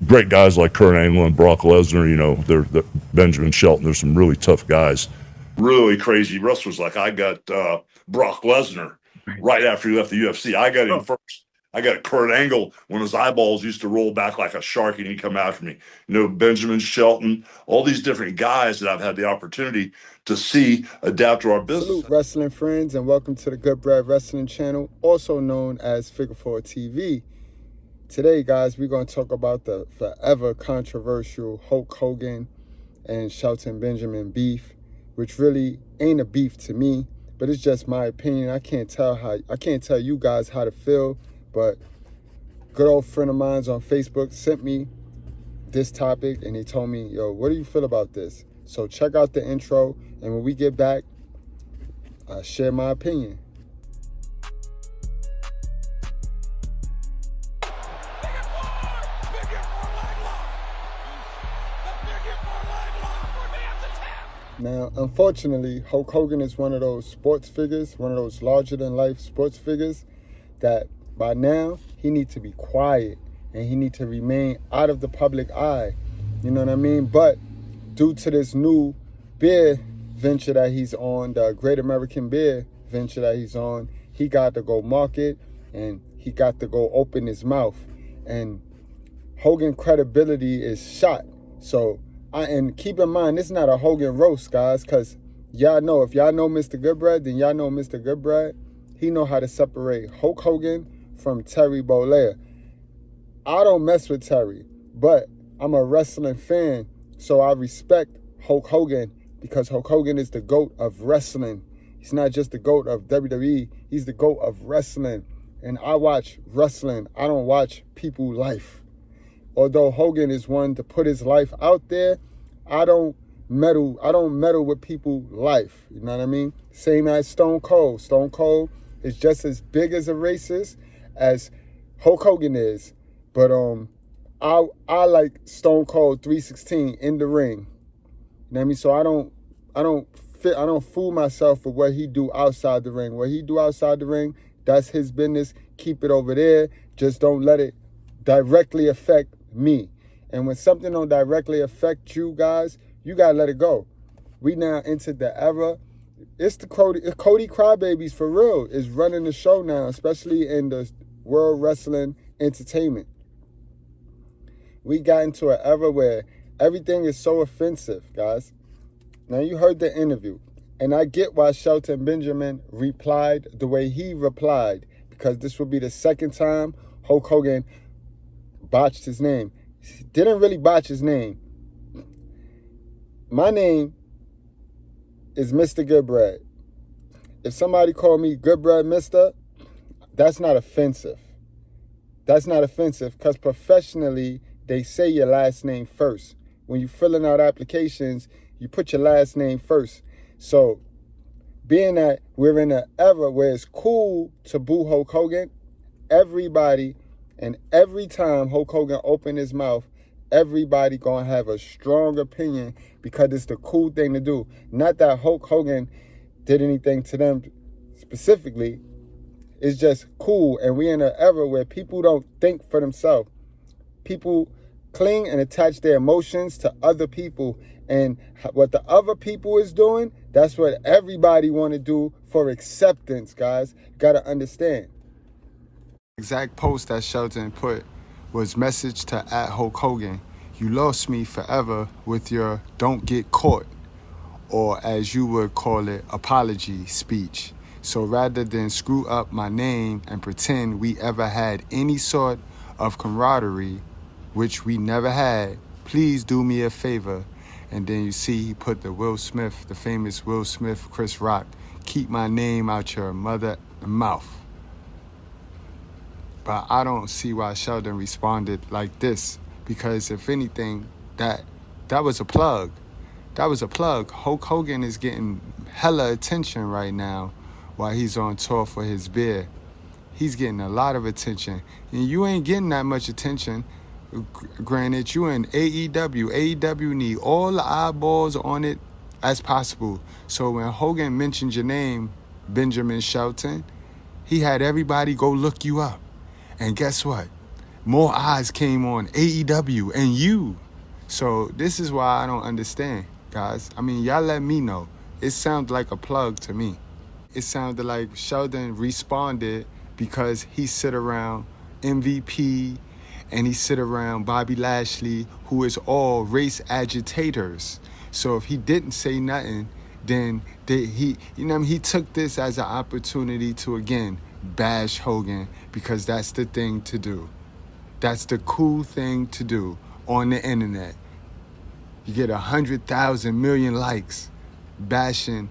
great guys like Kurt Angle and Brock Lesnar. They're Benjamin Shelton. There's some really tough guys. Really crazy wrestlers. Like I got Brock Lesnar right after he left the UFC. I got him first. I got Kurt Angle when his eyeballs used to roll back like a shark and he'd come after me. Benjamin Shelton, all these different guys that I've had the opportunity to see adapt to our business. Salute, wrestling friends, and welcome to the Goodbread Wrestling Channel, also known as Figure 4 TV. Today, guys, we're going to talk about the forever controversial Hulk Hogan and Shelton Benjamin beef, which really ain't a beef to me, but it's just my opinion. I can't tell you guys how to feel, but a good old friend of mine on Facebook sent me this topic, and he told me, yo, what do you feel about this? So check out the intro, and when we get back, I'll share my opinion. Now, unfortunately, Hulk Hogan is one of those sports figures, one of those larger-than-life sports figures that by now he needs to be quiet and he needs to remain out of the public eye. You know what I mean? But due to this new beer venture that he's on, the Great American Beer venture that he's on, he got to go market and he got to go open his mouth. And Hogan credibility is shot. So, and keep in mind, this is not a Hogan roast, guys, because y'all know, if y'all know Mr. Goodbread, then y'all know Mr. Goodbread. He know how to separate Hulk Hogan from Terry Bollea. I don't mess with Terry, but I'm a wrestling fan, so I respect Hulk Hogan because Hulk Hogan is the GOAT of wrestling. He's not just the GOAT of WWE, he's the GOAT of wrestling. And I watch wrestling, I don't watch people's life. Although Hogan is one to put his life out there, I don't meddle with people's life. You know what I mean? Same as Stone Cold. Stone Cold is just as big as a racist as Hulk Hogan is. But I like Stone Cold 316 in the ring. You know what I mean? So I don't fool myself with what he do outside the ring. What he do outside the ring, that's his business. Keep it over there. Just don't let it directly affect me. And when something don't directly affect you guys, you gotta let it go. We now entered the era. It's the Cody Crybabies for real is running the show now, especially in the world wrestling entertainment. We got into an era where everything is so offensive, guys. Now you heard the interview, and I get why Shelton Benjamin replied the way he replied, because this will be the second time Hulk Hogan botched his name. He didn't really botch his name. My name is Mr. Goodbread. If somebody called me Goodbread Mister, that's not offensive. That's not offensive because professionally, they say your last name first. When you're filling out applications, you put your last name first. So, being that we're in an era where it's cool to boo Hulk Hogan, everybody and every time Hulk Hogan opened his mouth, everybody gonna have a strong opinion because it's the cool thing to do. Not that Hulk Hogan did anything to them specifically. It's just cool. And we're in an era where people don't think for themselves. People cling and attach their emotions to other people. And what the other people is doing, that's what everybody want to do for acceptance, guys. Gotta understand. Exact post that Shelton put was message to @Hulk Hogan. You lost me forever with your don't get caught, or as you would call it, apology speech. So rather than screw up my name and pretend we ever had any sort of camaraderie, which we never had, please do me a favor. And then you see he put the famous Will Smith, Chris Rock, keep my name out your mother mouth. But I don't see why Sheldon responded like this, because if anything, that was a plug. That was a plug. Hulk Hogan is getting hella attention right now while he's on tour for his beer. He's getting a lot of attention. And you ain't getting that much attention. Granted, you in AEW. AEW need all the eyeballs on it as possible. So when Hogan mentioned your name, Benjamin Shelton, he had everybody go look you up. And guess what? more eyes came on AEW and you. So this is why I don't understand, guys. I mean, y'all let me know. It sounds like a plug to me. It sounded like Sheldon responded because he sit around MVP and he sit around Bobby Lashley, who is all race agitators. So if he didn't say nothing, then he took this as an opportunity to again bash Hogan because that's the thing to do. That's the cool thing to do on the internet. You get 100,000 million likes bashing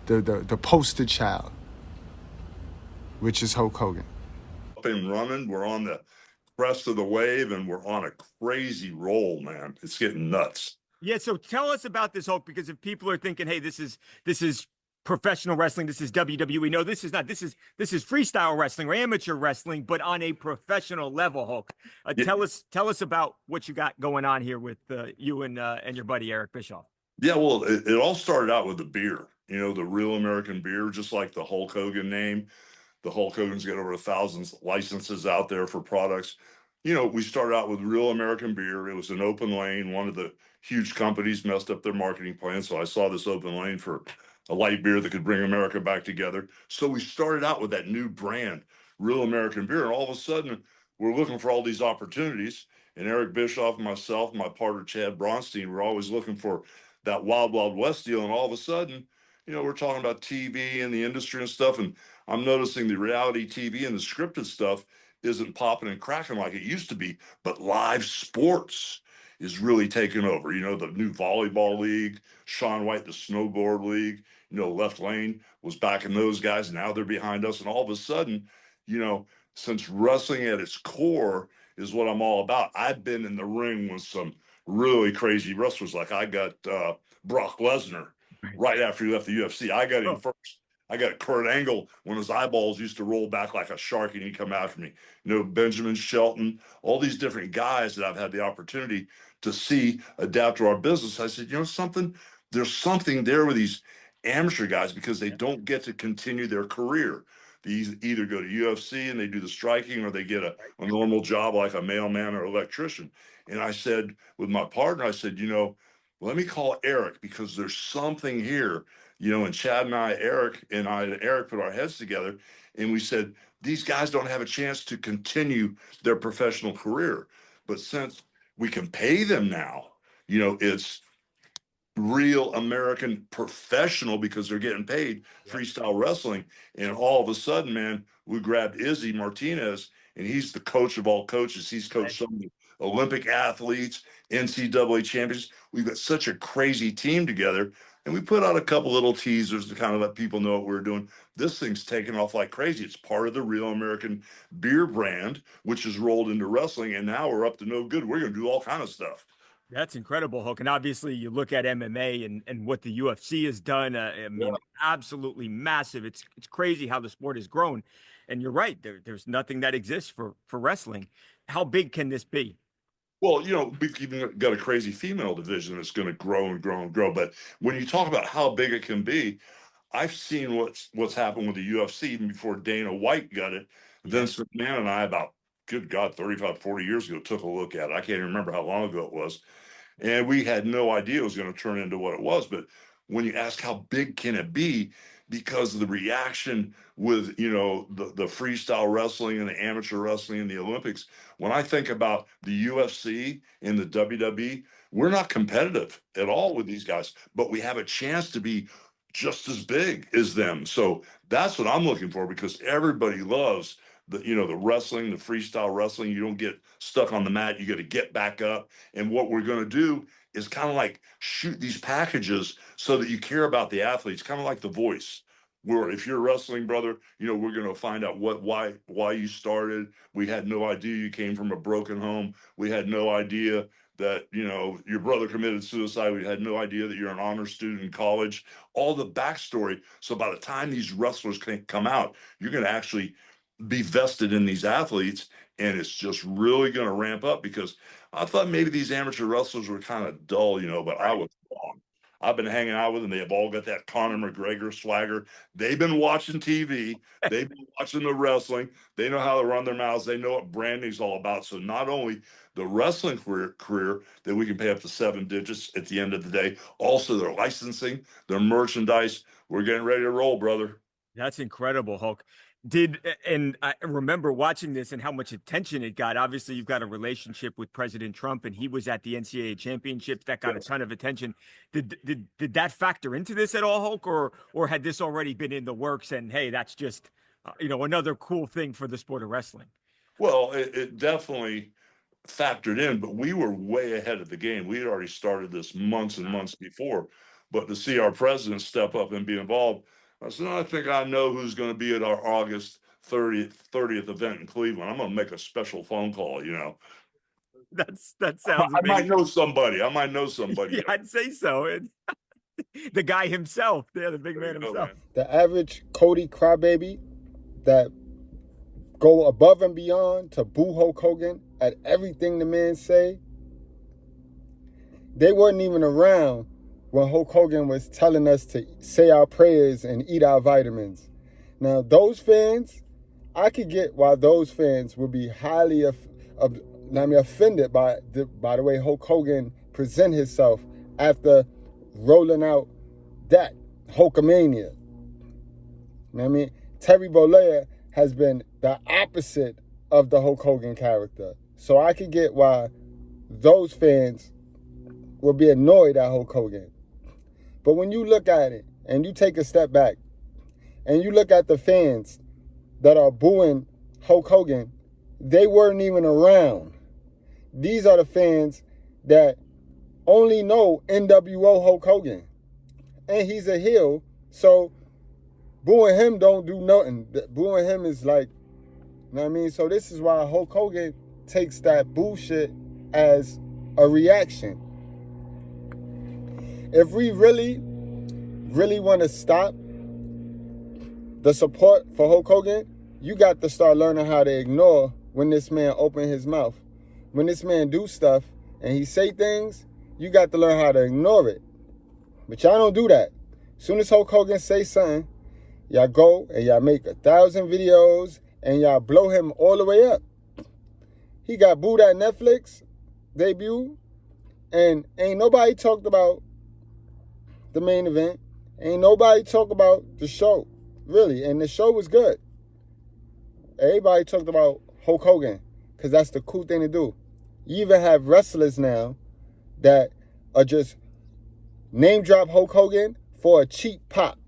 the poster child, which is Hulk Hogan. Up and running, we're on the crest of the wave, and we're on a crazy roll, man. It's getting nuts. Yeah, so tell us about this, Hulk, because if people are thinking, hey, this is professional wrestling, this is WWE. No, this is not. This is freestyle wrestling or amateur wrestling, but on a professional level, Hulk. Yeah. Tell us about what you got going on here with you and your buddy Eric Bischoff. Yeah, well, it all started out with the beer, the real American beer, just like the Hulk Hogan name. The Hulk Hogan's got over 1,000 licenses out there for products. We started out with real American beer. It was an open lane. One of the huge companies messed up their marketing plan. So I saw this open lane for a light beer that could bring America back together. So we started out with that new brand, real American beer. And all of a sudden, we're looking for all these opportunities. And Eric Bischoff and myself, my partner, Chad Bronstein, we're always looking for that Wild Wild West deal. And all of a sudden, we're talking about TV and the industry and stuff. And I'm noticing the reality TV and the scripted stuff isn't popping and cracking like it used to be, but live sports is really taking over. The new volleyball league, Shaun White, the snowboard league, Left Lane was backing those guys. Now they're behind us. And all of a sudden, since wrestling at its core is what I'm all about, I've been in the ring with some really crazy wrestlers. Like I got Brock Lesnar right after he left the UFC. I got him first. I got Kurt Angle when his eyeballs used to roll back like a shark and he'd come after me. Benjamin, Shelton, all these different guys that I've had the opportunity to see adapt to our business. I said, something, there's something there with these amateur guys because they don't get to continue their career. They either go to UFC and they do the striking or they get a normal job like a mailman or electrician. And I said, with my partner, I said, let me call Eric because there's something here. And Chad and Eric put our heads together and we said, these guys don't have a chance to continue their professional career. But since we can pay them now, it's real American professional because they're getting paid freestyle wrestling. And all of a sudden, man, we grabbed Izzy Martinez and he's the coach of all coaches. He's coached some of the Olympic athletes, NCAA champions. We've got such a crazy team together. And we put out a couple little teasers to kind of let people know what we're doing. This thing's taken off like crazy. It's part of the real American beer brand, which is rolled into wrestling. And now we're up to no good. We're going to do all kind of stuff. That's incredible, Hulk. And obviously, you look at MMA and what the UFC has done. I mean, absolutely massive. It's crazy how the sport has grown. And you're right. There's nothing that exists for wrestling. How big can this be? Well, we've even got a crazy female division that's going to grow and grow and grow. But when you talk about how big it can be, I've seen what's happened with the UFC even before Dana White got it. Vince McMahon and I, about, good God, 35, 40 years ago, took a look at it. I can't even remember how long ago it was. And we had no idea it was going to turn into what it was. But when you ask how big can it be, because of the reaction with, the freestyle wrestling and the amateur wrestling and the Olympics, when I think about the UFC and the WWE, we're not competitive at all with these guys, but we have a chance to be just as big as them. So that's what I'm looking for because everybody loves the wrestling, the freestyle wrestling. You don't get stuck on the mat. You got to get back up. And what we're going to do is kind of like shoot these packages so that you care about the athletes, kind of like The Voice, where if you're a wrestling brother, we're going to find out why you started. We had no idea you came from a broken home. We had no idea that, your brother committed suicide. We had no idea that you're an honor student in college, all the backstory. So by the time these wrestlers can come out, you're going to actually be vested in these athletes, and it's just really going to ramp up because I thought maybe these amateur wrestlers were kind of dull, but I was wrong. I've been hanging out with them. They have all got that Conor McGregor swagger. They've been watching TV. They've been watching the wrestling. They know how to run their mouths. They know what branding's all about. So not only the wrestling career that we can pay up to 7 digits at the end of the day, also their licensing, their merchandise. We're getting ready to roll, brother. That's incredible, Hulk. And I remember watching this and how much attention it got. Obviously, you've got a relationship with President Trump, and he was at the NCAA championships. That got a ton of attention. Did that factor into this at all, Hulk, or had this already been in the works? And hey, that's just another cool thing for the sport of wrestling. Well, it definitely factored in, but we were way ahead of the game. We had already started this months and months before. But to see our president step up and be involved, I said, I think I know who's going to be at our August 30th event in Cleveland. I'm going to make a special phone call, That sounds I might know somebody. Yeah, I'd say so. The guy himself, the big man himself. Man. The average Cody crybaby that go above and beyond to boo Hulk Hogan at everything the man say. They weren't even around when Hulk Hogan was telling us to say our prayers and eat our vitamins. Now, those fans, I could get why those fans would be highly offended by the way Hulk Hogan present himself after rolling out that Hulkamania. You know what I mean? Terry Bollea has been the opposite of the Hulk Hogan character. So I could get why those fans will be annoyed at Hulk Hogan. But when you look at it and you take a step back and you look at the fans that are booing Hulk Hogan, they weren't even around. These are the fans that only know NWO Hulk Hogan. And he's a heel, so booing him don't do nothing. Booing him is like, you know what I mean? So this is why Hulk Hogan takes that bullshit as a reaction. If we really want to stop the support for Hulk Hogan, you got to start learning how to ignore when this man open his mouth. When this man do stuff and he say things, you got to learn how to ignore it. But y'all don't do that. As soon as Hulk Hogan say something, y'all go and y'all make 1,000 videos and y'all blow him all the way up. He got booed at Netflix debut, and ain't nobody talked about the main event. Ain't nobody talked about the show, really. And the show was good. Everybody talked about Hulk Hogan because that's the cool thing to do. You even have wrestlers now that are just name drop Hulk Hogan for a cheap pop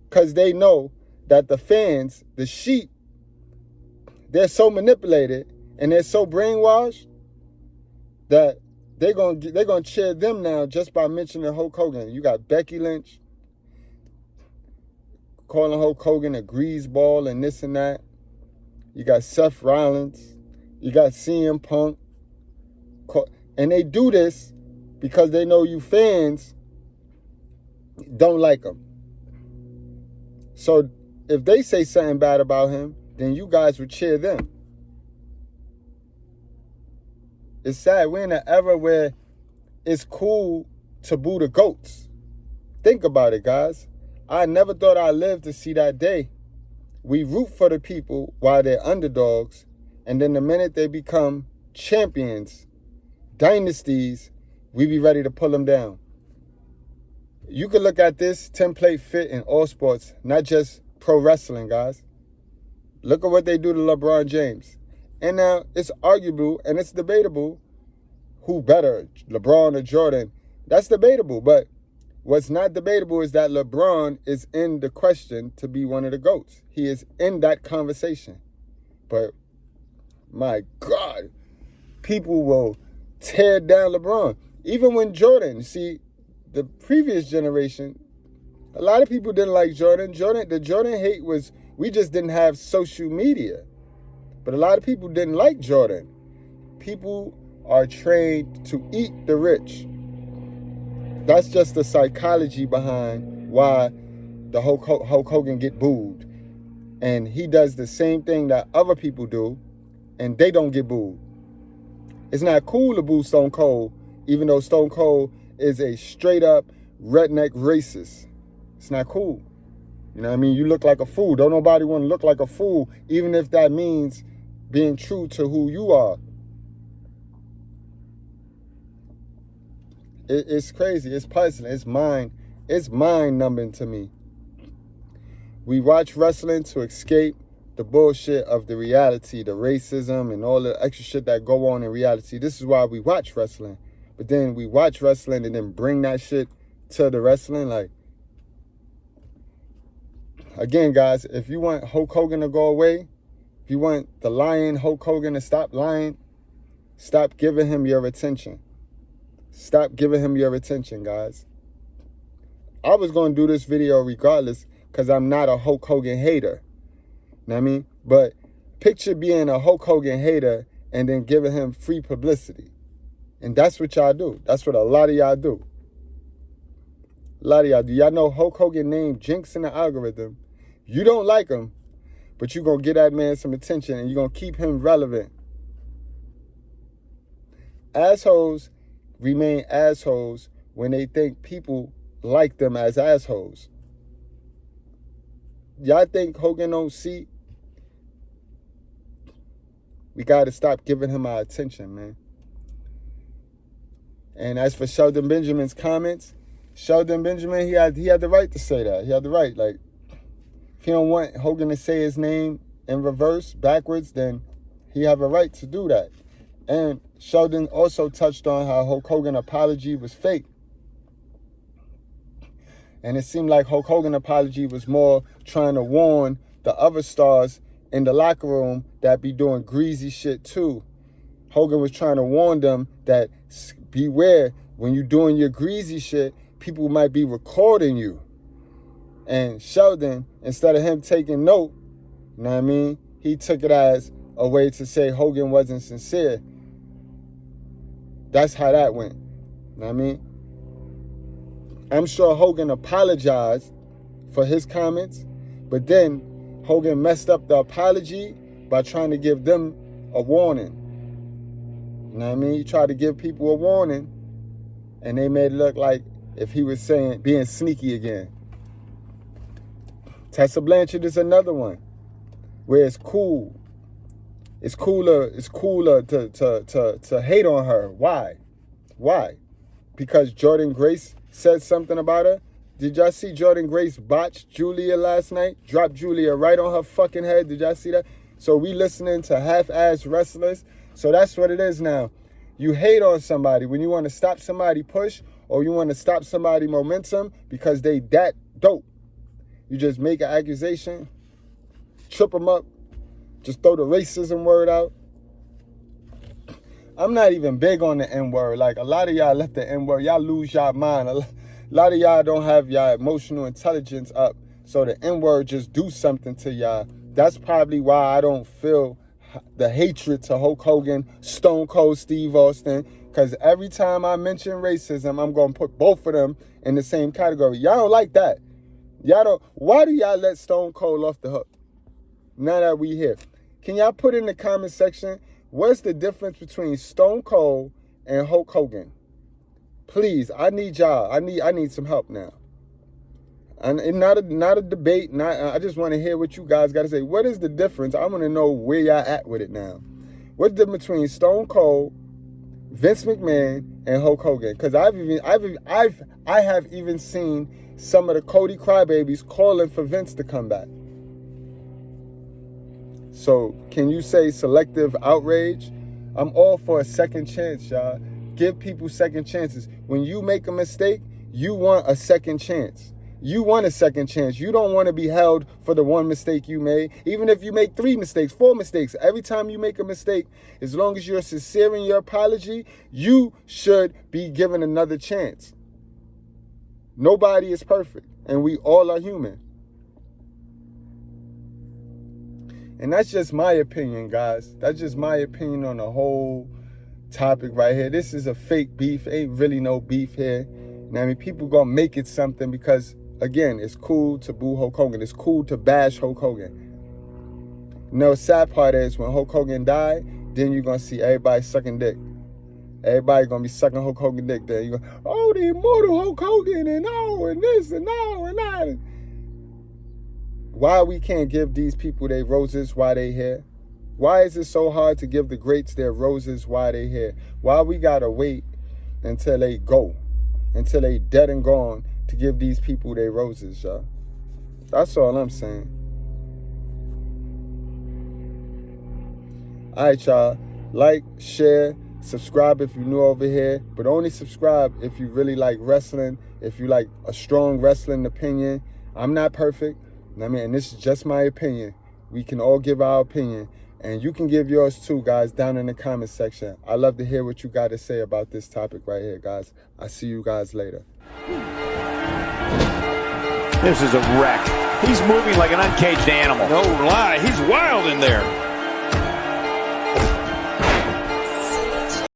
because they know that the fans, the sheep, they're so manipulated and they're so brainwashed that they're gonna cheer them now just by mentioning Hulk Hogan. You got Becky Lynch calling Hulk Hogan a greaseball and this and that. You got Seth Rollins. You got CM Punk. And they do this because they know you fans don't like him. So if they say something bad about him, then you guys would cheer them. It's sad. We're in an era where it's cool to boo the GOATs. Think about it, guys. I never thought I'd live to see that day. We root for the people while they're underdogs, and then the minute they become champions, dynasties, we be ready to pull them down. You can look at this template fit in all sports, not just pro wrestling, guys. Look at what they do to LeBron James. And now it's arguable and it's debatable who better, LeBron or Jordan. That's debatable, but what's not debatable is that LeBron is in the question to be one of the GOATs. He is in that conversation. But my God, people will tear down LeBron. Even when Jordan, see, the previous generation, a lot of people didn't like Jordan. The Jordan hate was, we just didn't have social media. But a lot of people didn't like Jordan. People are trained to eat the rich. That's just the psychology behind why the Hulk Hogan get booed. And he does the same thing that other people do, and they don't get booed. It's not cool to boo Stone Cold, even though Stone Cold is a straight up redneck racist. It's not cool. You know what I mean? You look like a fool. Don't nobody want to look like a fool, even if that means being true to who you are. It's crazy. It's puzzling. It's mind-numbing to me. We watch wrestling to escape the bullshit of the reality, the racism and all the extra shit that go on in reality. This is why we watch wrestling. But then we watch wrestling and then bring that shit to the wrestling. Like, again, guys, if you want Hulk Hogan to go away, if you want the lying Hulk Hogan to stop lying, stop giving him your attention. Stop giving him your attention, guys. I was going to do this video regardless because I'm not a Hulk Hogan hater. You know what I mean? But picture being a Hulk Hogan hater and then giving him free publicity. And that's what y'all do. That's what a lot of y'all do. A lot of y'all do. Y'all know Hulk Hogan name jinx in the algorithm. You don't like him, but you're going to get that man some attention and you're going to keep him relevant. Assholes remain assholes when they think people like them as assholes. Y'all think Hogan don't see? We got to stop giving him our attention, man. And as for Shelton Benjamin's comments, Shelton Benjamin, he had the right to say that. He had the right. Like, if he don't want Hogan to say his name in reverse, backwards, then he have a right to do that. And Sheldon also touched on how Hulk Hogan apology was fake. And it seemed like Hulk Hogan apology was more trying to warn the other stars in the locker room that be doing greasy shit too. Hogan was trying to warn them that beware, when you're doing your greasy shit, people might be recording you. And Sheldon, instead of him taking note, you know what I mean, he took it as a way to say Hogan wasn't sincere. That's how that went. You know what I mean? I'm sure Hogan apologized for his comments, but then Hogan messed up the apology by trying to give them a warning. You know what I mean? He tried to give people a warning, and they made it look like if he was saying being sneaky again. Tessa Blanchard is another one where it's cool. It's cooler to hate on her. Why? Why? Because Jordan Grace said something about her. Did y'all see Jordan Grace botch Julia last night? Dropped Julia right on her fucking head. Did y'all see that? So we listening to half-ass wrestlers. So that's what it is now. You hate on somebody when you want to stop somebody push or you want to stop somebody momentum because they that dope. You just make an accusation, trip them up, just throw the racism word out. I'm not even big on the N-word. Like, a lot of y'all let the N-word, y'all lose y'all mind. A lot of y'all don't have y'all emotional intelligence up. So the N-word just do something to y'all. That's probably why I don't feel the hatred to Hulk Hogan, Stone Cold Steve Austin. Because every time I mention racism, I'm going to put both of them in the same category. Y'all don't like that. Y'all don't. Why do y'all let Stone Cold off the hook? Now that we here. Can y'all put in the comment section, what's the difference between Stone Cold and Hulk Hogan? Please, I need y'all. I need some help now. And not a debate. I just want to hear what you guys got to say. What is the difference? I want to know where y'all at with it now. What's the difference between Stone Cold, Vince McMahon, and Hulk Hogan? Because I have even seen some of the Cody crybabies calling for Vince to come back. So can you say selective outrage? I'm all for a second chance, y'all. Give people second chances. When you make a mistake, you want a second chance. You want a second chance. You don't want to be held for the one mistake you made. Even if you make 3 mistakes, 4 mistakes, every time you make a mistake, as long as you're sincere in your apology, you should be given another chance. Nobody is perfect, and we all are human. And that's just my opinion, guys. That's just my opinion on the whole topic right here. This is a fake beef. Ain't really no beef here. You know what I mean? People gonna make it something because, again, it's cool to boo Hulk Hogan. It's cool to bash Hulk Hogan. You know, the sad part is when Hulk Hogan died, then you're gonna see everybody sucking dick. Everybody gonna be sucking Hulk Hogan dick there. You go, oh, the immortal Hulk Hogan and oh, and this and oh, and that. Why we can't give these people their roses while they here? Why is it so hard to give the greats their roses while they here? Why we gotta wait until they go, until they dead and gone to give these people their roses, y'all? That's all I'm saying. All right, y'all. Like, share, subscribe if you're new over here, but only subscribe if you really like wrestling, if you like a strong wrestling opinion. I'm not perfect, and this is just my opinion. We can all give our opinion, and you can give yours too, guys, down in the comment section. I love to hear what you got to say about this topic right here, guys. I'll see you guys later. This is a wreck. He's moving like an uncaged animal. No lie, he's wild in there.